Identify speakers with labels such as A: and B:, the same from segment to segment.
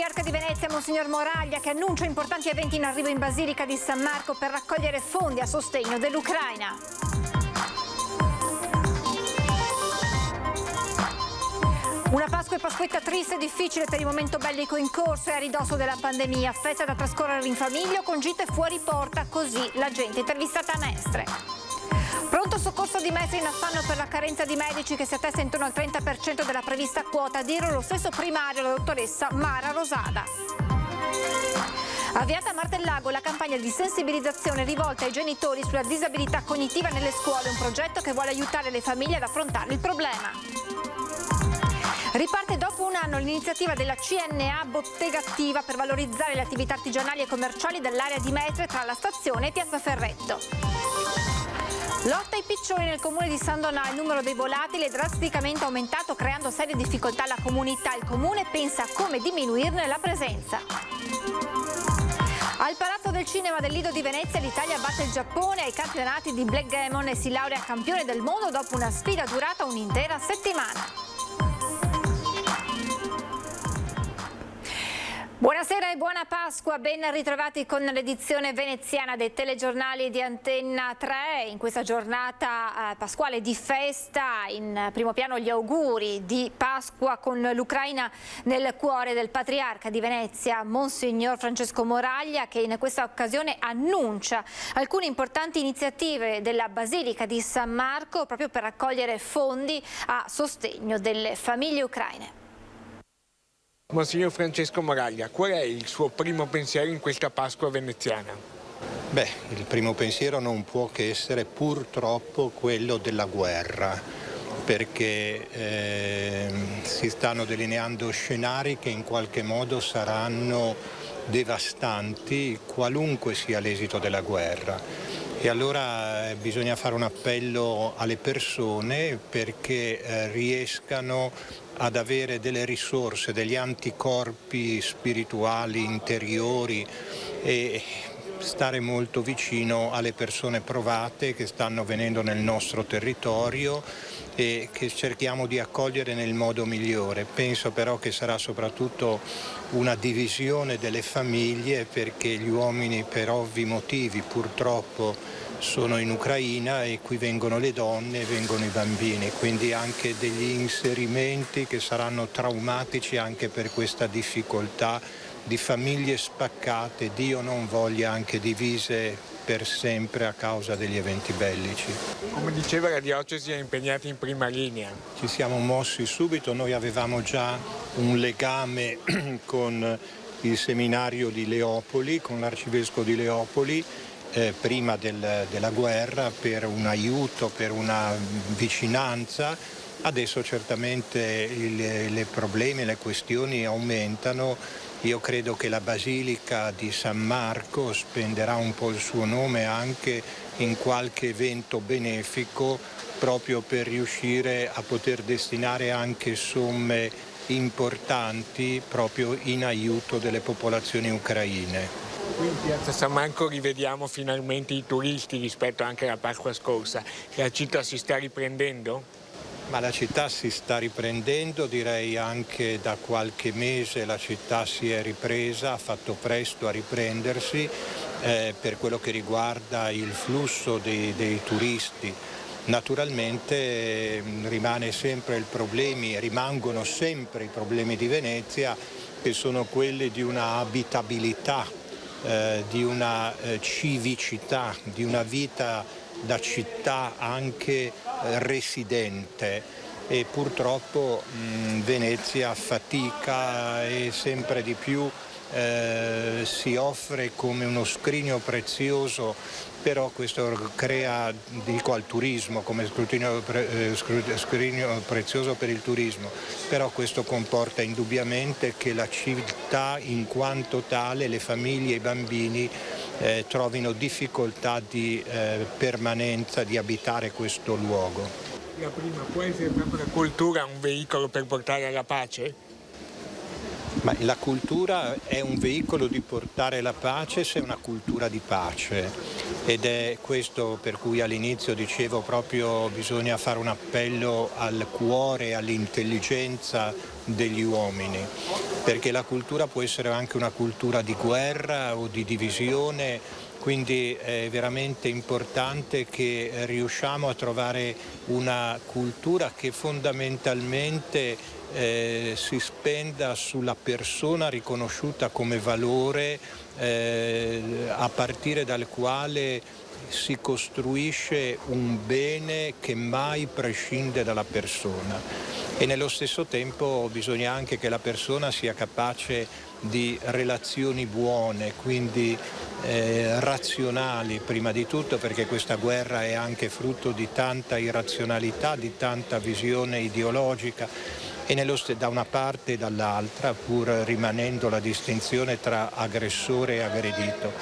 A: Patriarca di Venezia, Monsignor Moraglia, che annuncia importanti eventi in arrivo in Basilica di San Marco per raccogliere fondi a sostegno dell'Ucraina. Una Pasqua e Pasquetta triste e difficile per il momento bellico in corso e a ridosso della pandemia, festa da trascorrere in famiglia o con gite fuori porta, così la gente intervistata a Mestre. Pronto soccorso di Mestre in affanno per la carenza di medici che si attesta intorno al 30% della prevista quota, a dirlo lo stesso primario, la dottoressa Mara Rosada. Avviata a Martellago la campagna di sensibilizzazione rivolta ai genitori sulla disabilità cognitiva nelle scuole, un progetto che vuole aiutare le famiglie ad affrontare il problema. Riparte dopo un anno l'iniziativa della CNA Bottega Attiva per valorizzare le attività artigianali e commerciali dell'area di Mestre tra la stazione e Piazza Ferretto. Lotta ai piccioni nel comune di San Donà, il numero dei volatili è drasticamente aumentato creando serie difficoltà alla comunità. Il comune pensa a come diminuirne la presenza. Al Palazzo del Cinema del Lido di Venezia l'Italia batte il Giappone ai campionati di Blackgammon e si laurea campione del mondo dopo una sfida durata un'intera settimana. Buonasera e buona Pasqua, ben ritrovati con l'edizione veneziana dei telegiornali di Antenna 3. In questa giornata pasquale di festa, in primo piano gli auguri di Pasqua con l'Ucraina nel cuore del Patriarca di Venezia, Monsignor Francesco Moraglia, che in questa occasione annuncia alcune importanti iniziative della Basilica di San Marco proprio per raccogliere fondi a sostegno delle famiglie ucraine.
B: Monsignor Francesco Moraglia, qual è il suo primo pensiero in questa Pasqua veneziana?
C: Beh, il primo pensiero non può che essere purtroppo quello della guerra, perché si stanno delineando scenari che in qualche modo saranno devastanti qualunque sia l'esito della guerra. E allora bisogna fare un appello alle persone perché riescano ad avere delle risorse, degli anticorpi spirituali, interiori e stare molto vicino alle persone provate che stanno venendo nel nostro territorio e che cerchiamo di accogliere nel modo migliore. Penso però che sarà soprattutto una divisione delle famiglie perché gli uomini per ovvi motivi purtroppo sono in Ucraina e qui vengono le donne e vengono i bambini, quindi anche degli inserimenti che saranno traumatici anche per questa difficoltà di famiglie spaccate, Dio non voglia anche divise per sempre a causa degli eventi bellici.
B: Come diceva, la diocesi è impegnata in prima linea.
C: Ci siamo mossi subito, noi avevamo già un legame con il seminario di Leopoli, con l'arcivescovo di Leopoli, prima della guerra, per un aiuto, per una vicinanza. Adesso certamente i problemi, le questioni aumentano. Io credo che la Basilica di San Marco spenderà un po' il suo nome anche in qualche evento benefico proprio per riuscire a poter destinare anche somme importanti proprio in aiuto delle popolazioni ucraine.
B: Qui in piazza San Marco rivediamo finalmente i turisti rispetto anche alla Pasqua scorsa. La città si sta riprendendo?
C: Ma la città si sta riprendendo, direi anche da qualche mese la città si è ripresa, ha fatto presto a riprendersi per quello che riguarda il flusso dei turisti. Naturalmente rimangono sempre i problemi di Venezia, che sono quelli di una abitabilità, di una civicità, di una vita da città anche residente e purtroppo Venezia fatica e sempre di più si offre come uno scrigno prezioso, però questo crea, dico al turismo, come scrigno prezioso per il turismo, però questo comporta indubbiamente che la città in quanto tale, le famiglie e i bambini trovino difficoltà di permanenza, di abitare questo luogo.
B: La prima, può essere proprio la cultura un veicolo per portare alla pace?
C: Ma la cultura è un veicolo di portare la pace se è una cultura di pace, ed è questo per cui all'inizio dicevo proprio bisogna fare un appello al cuore, all'intelligenza degli uomini, perché la cultura può essere anche una cultura di guerra o di divisione, quindi è veramente importante che riusciamo a trovare una cultura che fondamentalmente si spenda sulla persona riconosciuta come valore, a partire dal quale si costruisce un bene che mai prescinde dalla persona, e nello stesso tempo bisogna anche che la persona sia capace di relazioni buone, quindi razionali prima di tutto, perché questa guerra è anche frutto di tanta irrazionalità, di tanta visione ideologica, e da una parte e dall'altra, pur rimanendo la distinzione tra aggressore e aggredito.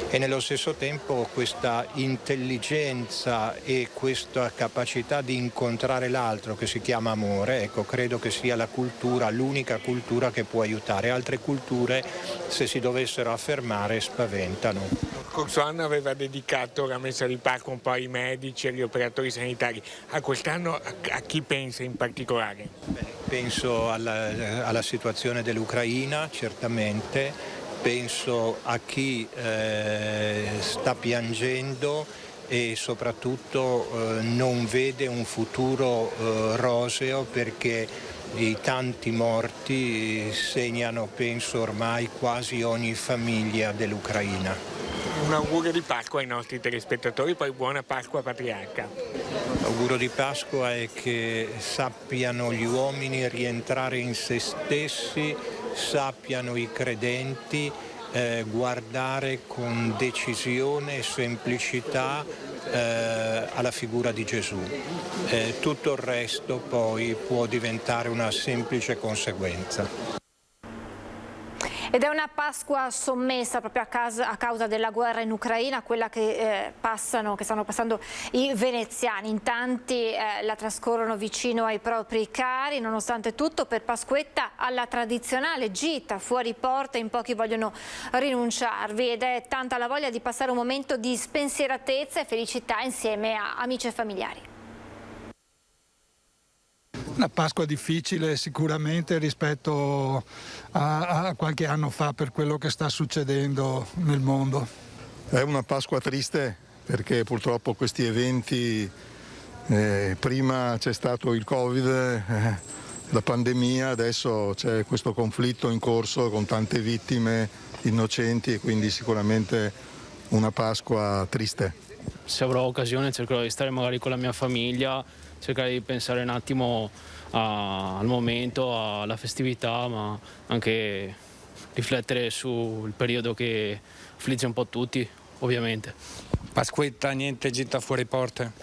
C: E nello stesso tempo questa intelligenza e questa capacità di incontrare l'altro, che si chiama amore, ecco, credo che sia la cultura, l'unica cultura che può aiutare. Altre culture, se si dovessero affermare, spaventano.
B: Lo scorso anno aveva dedicato la messa di Pasqua un po' ai medici e agli operatori sanitari. A quest'anno a chi pensa in particolare?
C: Penso alla situazione dell'Ucraina, certamente, penso a chi sta piangendo e soprattutto non vede un futuro roseo, perché i tanti morti segnano, penso, ormai quasi ogni famiglia dell'Ucraina.
B: Un augurio di Pasqua ai nostri telespettatori, poi buona Pasqua Patriarca.
C: L'augurio di Pasqua è che sappiano gli uomini rientrare in se stessi, sappiano i credenti guardare con decisione e semplicità alla figura di Gesù. Tutto il resto poi può diventare una semplice conseguenza.
A: Ed è una Pasqua sommessa proprio a causa della guerra in Ucraina, quella che stanno passando i veneziani. In tanti la trascorrono vicino ai propri cari. Nonostante tutto, per Pasquetta alla tradizionale gita fuori porta in pochi vogliono rinunciarvi, ed è tanta la voglia di passare un momento di spensieratezza e felicità insieme a amici e familiari.
D: Una Pasqua difficile sicuramente rispetto a qualche anno fa, per quello che sta succedendo nel mondo.
E: È una Pasqua triste perché purtroppo questi eventi, prima c'è stato il Covid, la pandemia, adesso c'è questo conflitto in corso con tante vittime innocenti, e quindi sicuramente una Pasqua triste.
F: Se avrò occasione cercherò di stare magari con la mia famiglia, cercare di pensare un attimo al momento, alla festività, ma anche riflettere sul periodo che affligge un po' tutti, ovviamente.
G: Pasquetta, niente gita fuori porte?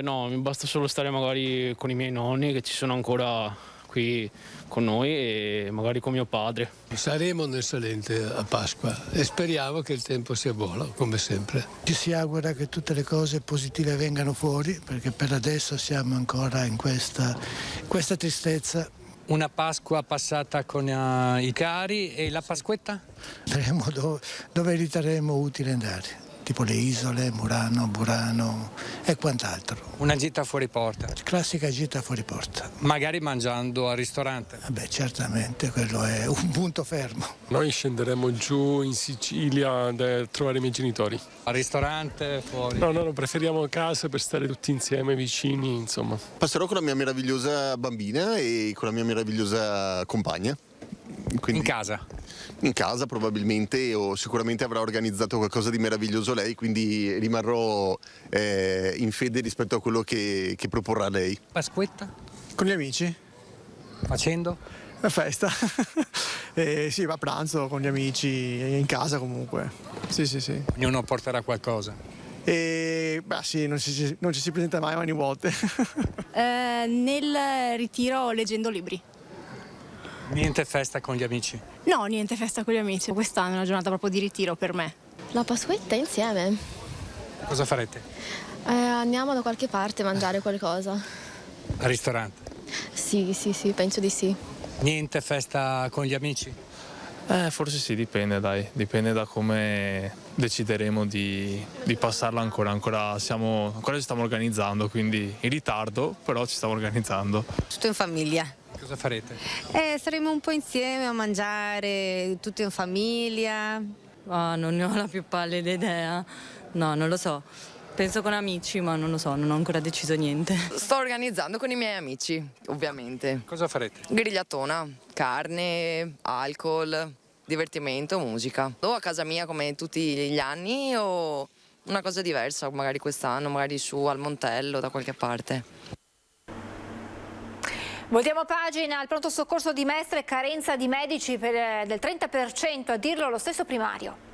F: No, mi basta solo stare magari con i miei nonni che ci sono ancora qui con noi, e magari con mio padre.
H: Saremo nel Salente a Pasqua e speriamo che il tempo sia buono, come sempre.
I: Ci si augura che tutte le cose positive vengano fuori, perché per adesso siamo ancora in questa tristezza.
G: Una Pasqua passata con i cari, e la Pasquetta?
I: Vedremo dove riterremo utile andare, tipo le isole, Murano, Burano e quant'altro.
G: Una gita fuori porta?
I: Classica gita fuori porta.
G: Magari mangiando al ristorante?
I: Beh, certamente, quello è un punto fermo.
J: Noi scenderemo giù in Sicilia a trovare i miei genitori.
G: Al ristorante, fuori?
J: No, preferiamo casa per stare tutti insieme, vicini, insomma.
K: Passerò con la mia meravigliosa bambina e con la mia meravigliosa compagna.
G: Quindi, in casa?
K: In casa probabilmente, o sicuramente avrà organizzato qualcosa di meraviglioso lei, quindi rimarrò in fede rispetto a quello che proporrà lei.
G: Pasquetta?
L: Con gli amici.
G: Facendo?
L: La festa. Sì, va a pranzo con gli amici, in casa comunque. Sì.
G: Ognuno porterà qualcosa?
L: Beh sì, non ci si presenta mai ogni volta.
M: Nel ritiro leggendo libri.
G: Niente festa con gli amici?
M: No, niente festa con gli amici. Quest'anno è una giornata proprio di ritiro per me.
N: La Pasquetta insieme.
G: Cosa farete?
N: Andiamo da qualche parte a mangiare qualcosa.
G: Al ristorante?
N: Sì, penso di sì.
G: Niente festa con gli amici?
O: Forse sì, dipende dipende da come decideremo di passarla ancora ci stiamo organizzando, quindi in ritardo, però ci stiamo organizzando.
P: Tutto in famiglia.
G: Cosa farete?
P: Saremo un po' insieme a mangiare, tutto in famiglia.
Q: Non ne ho la più pallida idea, no, non lo so. Penso con amici, ma non lo so, non ho ancora deciso niente.
R: Sto organizzando con i miei amici, ovviamente.
G: Cosa farete?
R: Grigliatona, carne, alcol, divertimento, musica. O a casa mia come tutti gli anni o una cosa diversa, magari quest'anno, magari su al Montello, da qualche parte.
A: Voltiamo pagina. Al pronto soccorso di Mestre, carenza di medici del 30%, a dirlo lo stesso primario.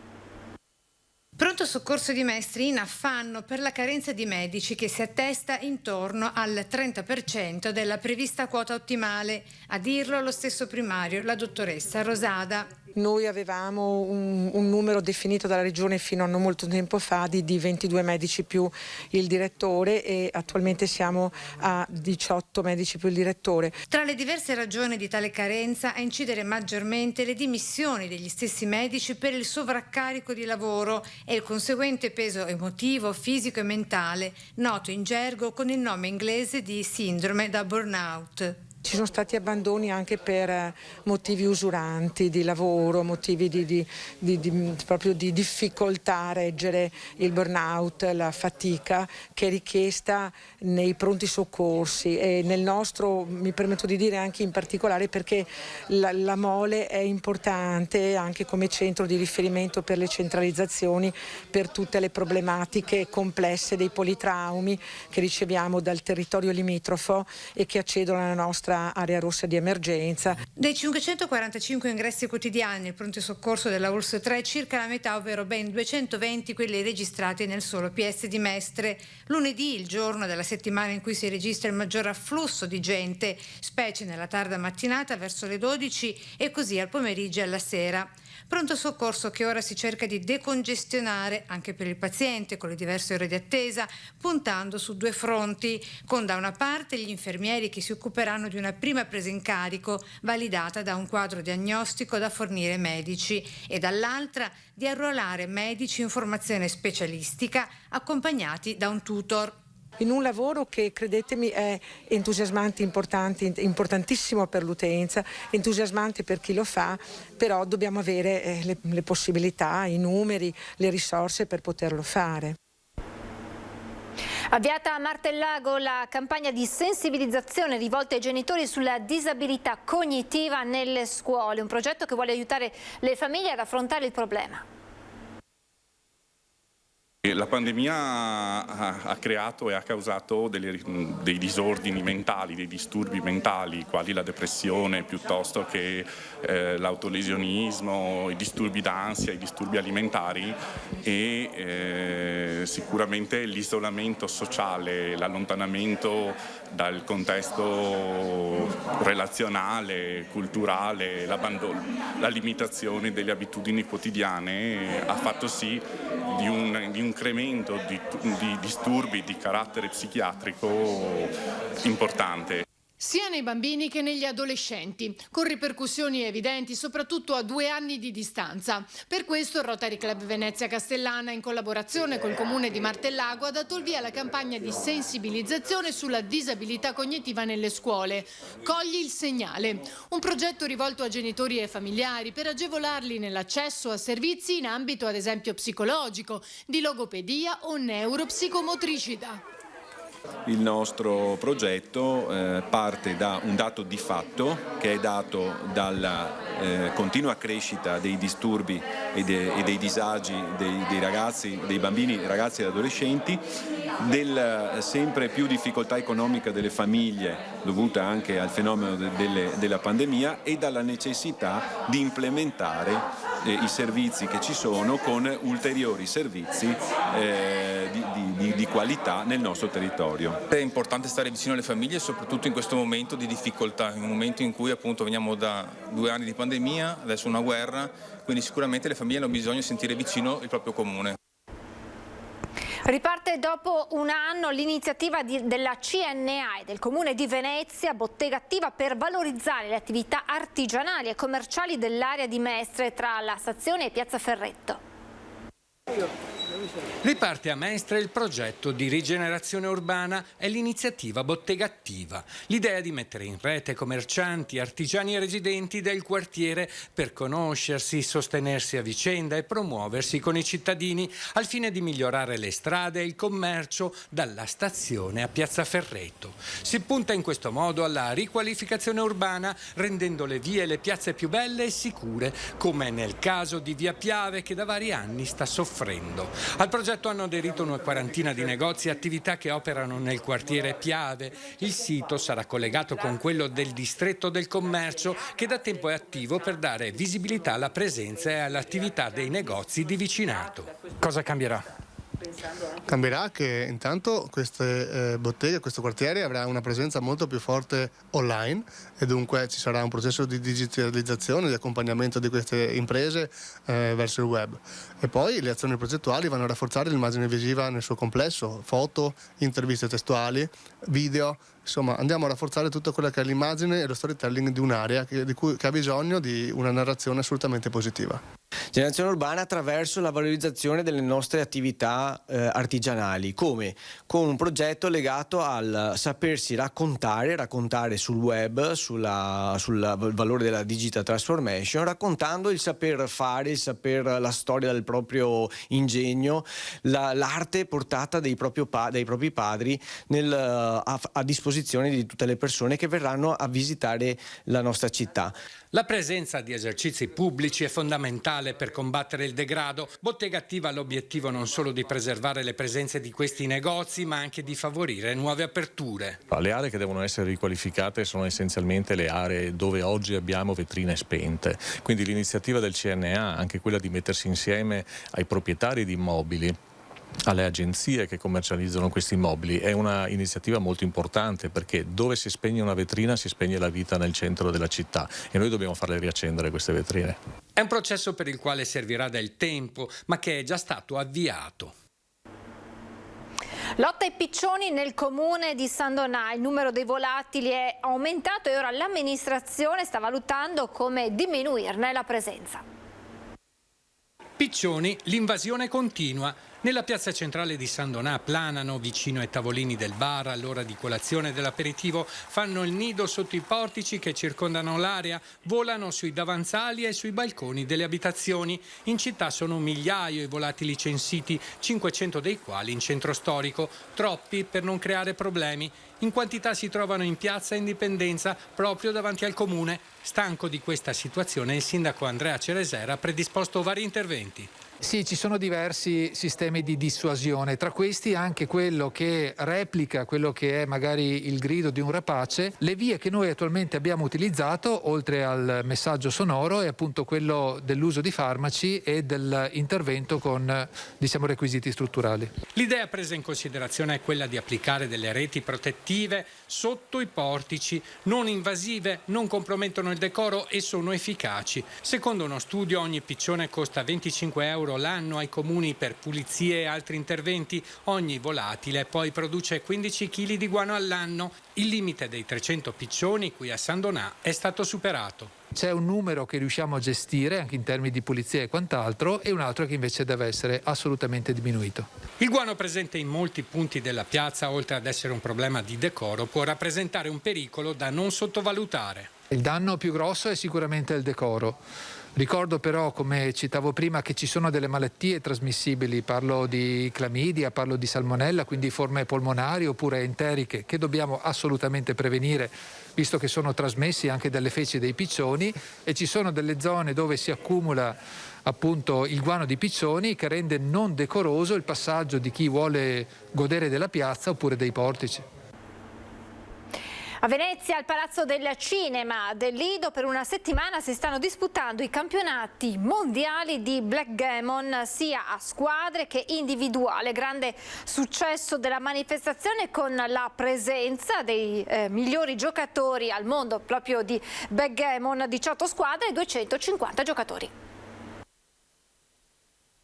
S: Pronto soccorso di Mestre in affanno per la carenza di medici che si attesta intorno al 30% della prevista quota ottimale. A dirlo lo stesso primario, la dottoressa Rosada.
T: Noi avevamo un numero definito dalla Regione fino a non molto tempo fa di 22 medici più il direttore e attualmente siamo a 18 medici più il direttore.
S: Tra le diverse ragioni di tale carenza a incidere maggiormente le dimissioni degli stessi medici per il sovraccarico di lavoro e il conseguente peso emotivo, fisico e mentale, noto in gergo con il nome inglese di sindrome da burnout.
T: Ci sono stati abbandoni anche per motivi usuranti di lavoro, motivi proprio di difficoltà a reggere il burnout, la fatica che è richiesta nei pronti soccorsi e nel nostro, mi permetto di dire anche in particolare perché la Mole è importante anche come centro di riferimento per le centralizzazioni, per tutte le problematiche complesse dei politraumi che riceviamo dal territorio limitrofo e che accedono alla nostra area rossa di emergenza.
S: Dei 545 ingressi quotidiani nel pronto soccorso della ULSS 3, circa la metà, ovvero ben 220 quelli registrati nel solo PS di Mestre. Lunedì, il giorno della settimana in cui si registra il maggior afflusso di gente, specie nella tarda mattinata verso le 12 e così al pomeriggio e alla sera. Pronto soccorso che ora si cerca di decongestionare anche per il paziente con le diverse ore di attesa, puntando su due fronti, con da una parte gli infermieri che si occuperanno di una prima presa in carico validata da un quadro diagnostico da fornire ai medici e dall'altra di arruolare medici in formazione specialistica accompagnati da un tutor.
T: In un lavoro che, credetemi, è entusiasmante, importantissimo per l'utenza, entusiasmante per chi lo fa, però dobbiamo avere le possibilità, i numeri, le risorse per poterlo fare.
A: Avviata a Martellago la campagna di sensibilizzazione rivolta ai genitori sulla disabilità cognitiva nelle scuole, un progetto che vuole aiutare le famiglie ad affrontare il problema.
U: La pandemia ha creato e ha causato dei disordini mentali, dei disturbi mentali, quali la depressione piuttosto che l'autolesionismo, i disturbi d'ansia, i disturbi alimentari e sicuramente l'isolamento sociale, l'allontanamento dal contesto relazionale, culturale, la limitazione delle abitudini quotidiane ha fatto sì di un incremento di disturbi di carattere psichiatrico importante.
V: Sia nei bambini che negli adolescenti, con ripercussioni evidenti soprattutto a 2 anni di distanza. Per questo il Rotary Club Venezia Castellana, in collaborazione col Comune di Martellago, ha dato il via alla campagna di sensibilizzazione sulla disabilità cognitiva nelle scuole. Cogli il segnale, un progetto rivolto a genitori e familiari per agevolarli nell'accesso a servizi in ambito ad esempio psicologico, di logopedia o neuropsicomotricità.
W: Il nostro progetto parte da un dato di fatto che è dato dalla continua crescita dei disturbi e dei disagi dei ragazzi, dei bambini, ragazzi e adolescenti, del sempre più difficoltà economica delle famiglie dovuta anche al fenomeno della pandemia e dalla necessità di implementare i servizi che ci sono con ulteriori servizi di qualità nel nostro territorio.
X: È importante stare vicino alle famiglie, soprattutto in questo momento di difficoltà, in un momento in cui appunto veniamo da 2 anni di pandemia, adesso una guerra, quindi sicuramente le famiglie hanno bisogno di sentire vicino il proprio comune.
A: Riparte dopo un anno l'iniziativa della CNA e del Comune di Venezia, Bottega Attiva, per valorizzare le attività artigianali e commerciali dell'area di Mestre tra la stazione e Piazza Ferretto.
G: Riparte a Mestre il progetto di rigenerazione urbana e l'iniziativa Bottega Attiva. L'idea di mettere in rete commercianti, artigiani e residenti del quartiere per conoscersi, sostenersi a vicenda e promuoversi con i cittadini al fine di migliorare le strade e il commercio dalla stazione a Piazza Ferretto. Si punta in questo modo alla riqualificazione urbana, rendendo le vie e le piazze più belle e sicure, come nel caso di Via Piave, che da vari anni sta soffrendo. Al progetto hanno aderito una quarantina di negozi e attività che operano nel quartiere Piave. Il sito sarà collegato con quello del distretto del commercio, che da tempo è attivo per dare visibilità alla presenza e all'attività dei negozi di vicinato. Cosa cambierà?
B: Cambierà che intanto queste botteghe, questo quartiere avrà una presenza molto più forte online e dunque ci sarà un processo di digitalizzazione, di accompagnamento di queste imprese verso il web. E poi le azioni progettuali vanno a rafforzare l'immagine visiva nel suo complesso, foto, interviste testuali, video. Insomma, andiamo a rafforzare tutta quella che è l'immagine e lo storytelling di un'area che ha bisogno di una narrazione assolutamente positiva.
C: Generazione urbana attraverso la valorizzazione delle nostre attività artigianali. Come? Con un progetto legato al sapersi raccontare sul web, sul valore della digital transformation, raccontando il saper fare, la storia del proprio ingegno, l'arte portata dai propri padri a disposizione di tutte le persone che verranno a visitare la nostra città.
G: La presenza di esercizi pubblici è fondamentale per combattere il degrado. Bottega Attiva ha l'obiettivo non solo di preservare le presenze di questi negozi, ma anche di favorire nuove aperture.
D: Le aree che devono essere riqualificate sono essenzialmente le aree dove oggi abbiamo vetrine spente. Quindi l'iniziativa del CNA, anche quella di mettersi insieme ai proprietari di immobili, alle agenzie che commercializzano questi immobili, è una iniziativa molto importante, perché dove si spegne una vetrina si spegne la vita nel centro della città e noi dobbiamo farle riaccendere queste vetrine.
G: È un processo per il quale servirà del tempo, ma che è già stato avviato.
A: Lotta ai piccioni nel comune di San Donà. Il numero dei volatili è aumentato e ora l'amministrazione sta valutando come diminuirne la presenza.
G: Piccioni, l'invasione continua. Nella piazza centrale di San Donà planano vicino ai tavolini del bar all'ora di colazione e dell'aperitivo, fanno il nido sotto i portici che circondano l'area, volano sui davanzali e sui balconi delle abitazioni. In città sono 1 migliaio i volatili censiti, 500 dei quali in centro storico, troppi per non creare problemi. In quantità si trovano in piazza Indipendenza, proprio davanti al comune. Stanco di questa situazione, il sindaco Andrea Ceresera ha predisposto vari interventi.
E: Sì, ci sono diversi sistemi di dissuasione, tra questi anche quello che replica quello che è magari il grido di un rapace. Le vie che noi attualmente abbiamo utilizzato, oltre al messaggio sonoro, è appunto quello dell'uso di farmaci e dell'intervento con, requisiti strutturali.
G: L'idea presa in considerazione è quella di applicare delle reti protettive sotto i portici, non invasive, non compromettono il decoro e sono efficaci. Secondo uno studio, ogni piccione costa 25 euro l'anno ai comuni per pulizie e altri interventi. Ogni volatile poi produce 15 kg di guano all'anno. Il limite dei 300 piccioni qui a San Donà è stato superato.
E: C'è un numero che riusciamo a gestire anche in termini di pulizia e quant'altro, e un altro che invece deve essere assolutamente diminuito.
G: Il guano presente in molti punti della piazza, oltre ad essere un problema di decoro, può rappresentare un pericolo da non sottovalutare.
E: Il danno più grosso è sicuramente il decoro. Ricordo però, come citavo prima, che ci sono delle malattie trasmissibili, parlo di clamidia, parlo di salmonella, quindi forme polmonari oppure enteriche, che dobbiamo assolutamente prevenire, visto che sono trasmessi anche dalle feci dei piccioni, e ci sono delle zone dove si accumula appunto il guano di piccioni, che rende non decoroso il passaggio di chi vuole godere della piazza oppure dei portici.
A: A Venezia, al Palazzo del Cinema del Lido, per una settimana si stanno disputando i campionati mondiali di backgammon sia a squadre che individuale. Grande successo della manifestazione con la presenza dei migliori giocatori al mondo proprio di backgammon, 18 squadre e 250 giocatori.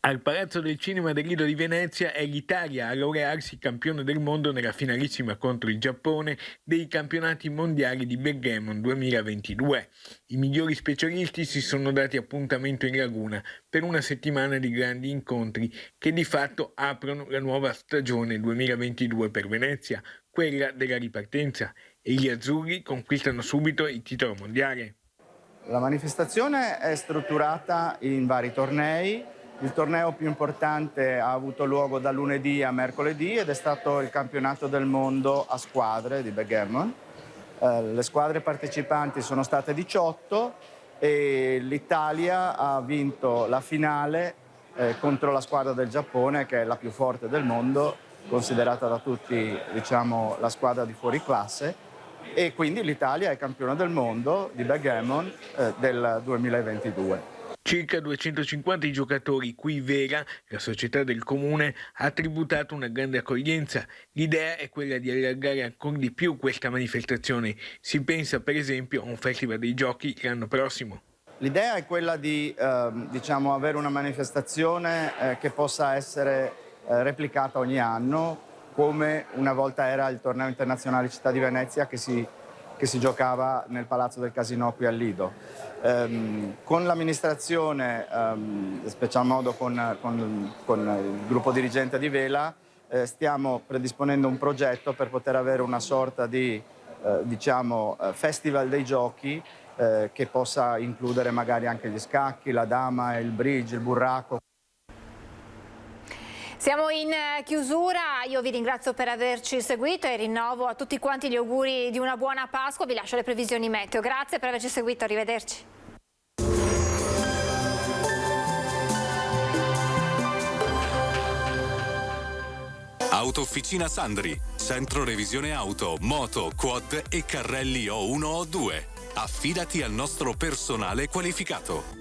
F: Al Palazzo del Cinema del Lido di Venezia è l'Italia a laurearsi campione del mondo nella finalissima contro il Giappone dei campionati mondiali di backgammon 2022. I migliori specialisti si sono dati appuntamento in laguna per una settimana di grandi incontri che di fatto aprono la nuova stagione 2022 per Venezia, quella della ripartenza, e gli azzurri conquistano subito il titolo mondiale.
H: La manifestazione è strutturata in vari tornei. Il torneo più importante ha avuto luogo da lunedì a mercoledì ed è stato il campionato del mondo a squadre di backgammon. Le squadre partecipanti sono state 18 e l'Italia ha vinto la finale contro la squadra del Giappone, che è la più forte del mondo, considerata da tutti, diciamo, la squadra di fuori classe, e quindi l'Italia è campione del mondo di backgammon del 2022.
F: Circa 250 i giocatori cui Vera, la società del comune, ha tributato una grande accoglienza. L'idea è quella di allargare ancora di più questa manifestazione. Si pensa per esempio a un festival dei giochi l'anno prossimo.
H: L'idea è quella di diciamo, avere una manifestazione che possa essere replicata ogni anno, come una volta era il torneo internazionale Città di Venezia che si giocava nel Palazzo del Casino qui al Lido. Con l'amministrazione, in special modo con il gruppo dirigente di Vela, stiamo predisponendo un progetto per poter avere una sorta di diciamo, festival dei giochi che possa includere magari anche gli scacchi, la dama, il bridge, il burraco.
A: Siamo in chiusura, io vi ringrazio per averci seguito e rinnovo a tutti quanti gli auguri di una buona Pasqua, vi lascio le previsioni meteo. Grazie per averci seguito, arrivederci.
I: Autofficina Sandri, centro revisione auto, moto, quad e carrelli O1 O2. Affidati al nostro personale qualificato.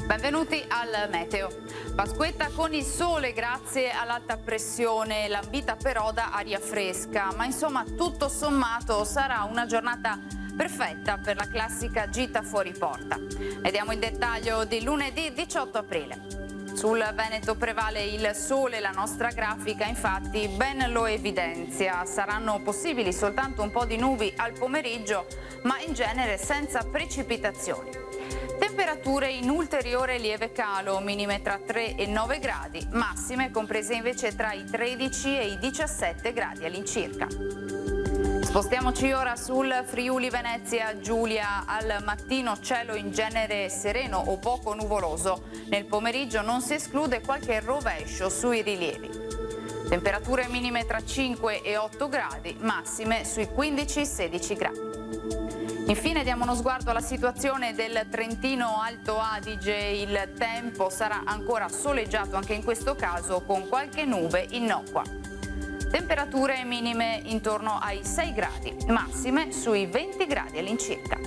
J: Benvenuti al meteo. Pasquetta con il sole grazie all'alta pressione, lambita però da aria fresca, ma insomma tutto sommato sarà una giornata perfetta per la classica gita fuori porta. Vediamo il dettaglio di lunedì 18 aprile. Sul Veneto prevale il sole, la nostra grafica infatti ben lo evidenzia. Saranno possibili soltanto un po' di nubi al pomeriggio, ma in genere senza precipitazioni. Temperature in ulteriore lieve calo, minime tra 3 e 9 gradi, massime comprese invece tra i 13 e i 17 gradi all'incirca. Spostiamoci ora sul Friuli Venezia Giulia. Al mattino cielo in genere sereno o poco nuvoloso. Nel pomeriggio non si esclude qualche rovescio sui rilievi. Temperature minime tra 5 e 8 gradi, massime sui 15-16 gradi. Infine diamo uno sguardo alla situazione del Trentino Alto Adige. Il tempo sarà ancora soleggiato anche in questo caso con qualche nube innocua. Temperature minime intorno ai 6 gradi, massime sui 20 gradi all'incirca.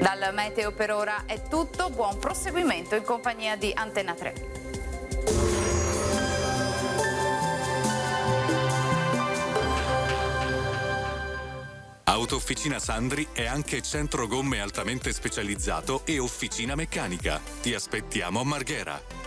J: Dal meteo per ora è tutto, buon proseguimento in compagnia di Antenna 3.
I: Autofficina Sandri è anche centro gomme altamente specializzato e officina meccanica. Ti aspettiamo a Marghera.